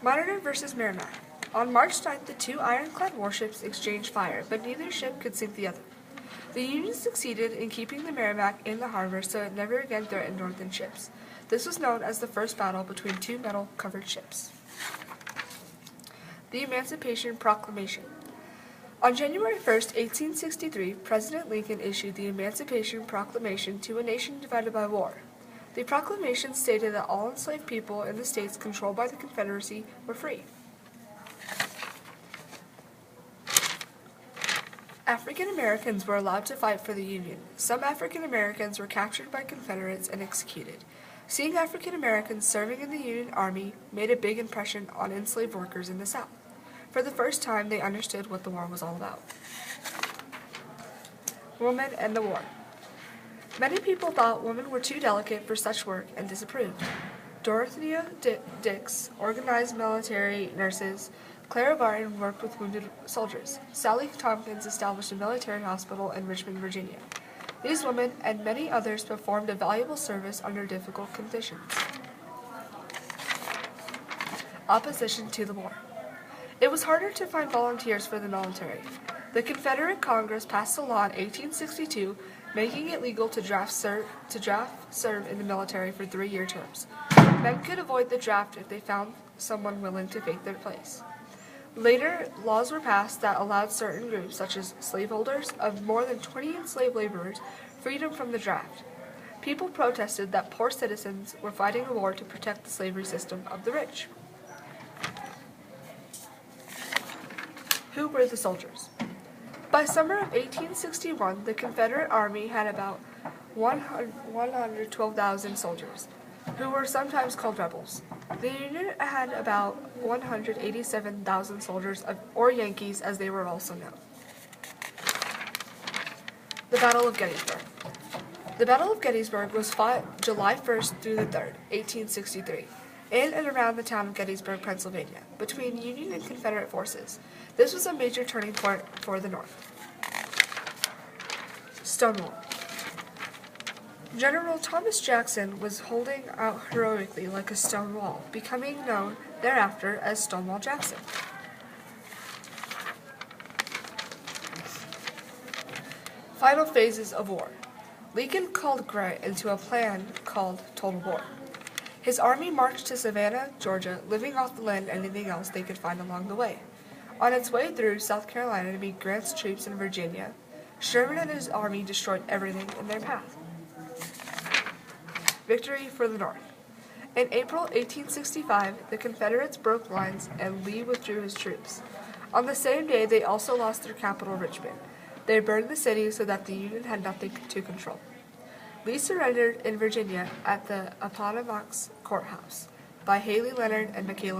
Monitor versus Merrimack. On March 9th, the two ironclad warships exchanged fire, but neither ship could sink the other. The Union succeeded in keeping the Merrimack in the harbor so it never again threatened Northern ships. This was known as the first battle between two metal-covered ships. The Emancipation Proclamation. On January 1, 1863, President Lincoln issued the Emancipation Proclamation to a nation divided by war. The proclamation stated that all enslaved people in the states controlled by the Confederacy were free. African Americans were allowed to fight for the Union. Some African Americans were captured by Confederates and executed. Seeing African Americans serving in the Union Army made a big impression on enslaved workers in the South. For the first time, they understood what the war was all about. Women and the war. Many people thought women were too delicate for such work and disapproved. Dorothea Dix organized military nurses. Clara Barton worked with wounded soldiers. Sally Tompkins established a military hospital in Richmond, Virginia. These women and many others performed a valuable service under difficult conditions. Opposition to the war. It was harder to find volunteers for the military. The Confederate Congress passed a law in 1862 making it legal to draft serve in the military for 3-year terms. Men could avoid the draft if they found someone willing to take their place. Later, laws were passed that allowed certain groups, such as slaveholders of more than 20 enslaved laborers, freedom from the draft. People protested that poor citizens were fighting a war to protect the slavery system of the rich. Who were the soldiers? By summer of 1861, the Confederate Army had about 112,000 soldiers, who were sometimes called rebels. The Union had about 187,000 soldiers, or Yankees as they were also known. The Battle of Gettysburg. The Battle of Gettysburg was fought July 1st through the 3rd, 1863, in and around the town of Gettysburg, Pennsylvania, between Union and Confederate forces. This was a major turning point for the North. Stonewall. General Thomas Jackson was holding out heroically like a stone wall, becoming known thereafter as Stonewall Jackson. Final phases of war. Lincoln called Grant into a plan called Total War. His army marched to Savannah, Georgia, living off the land and anything else they could find along the way. On its way through South Carolina to meet Grant's troops in Virginia, Sherman and his army destroyed everything in their path. Victory for the North. In April 1865, the Confederates broke lines and Lee withdrew his troops. On the same day, they also lost their capital, Richmond. They burned the city so that the Union had nothing to control. Lee surrendered in Virginia at the Appomattox Courthouse by Haley Leonard and Michaela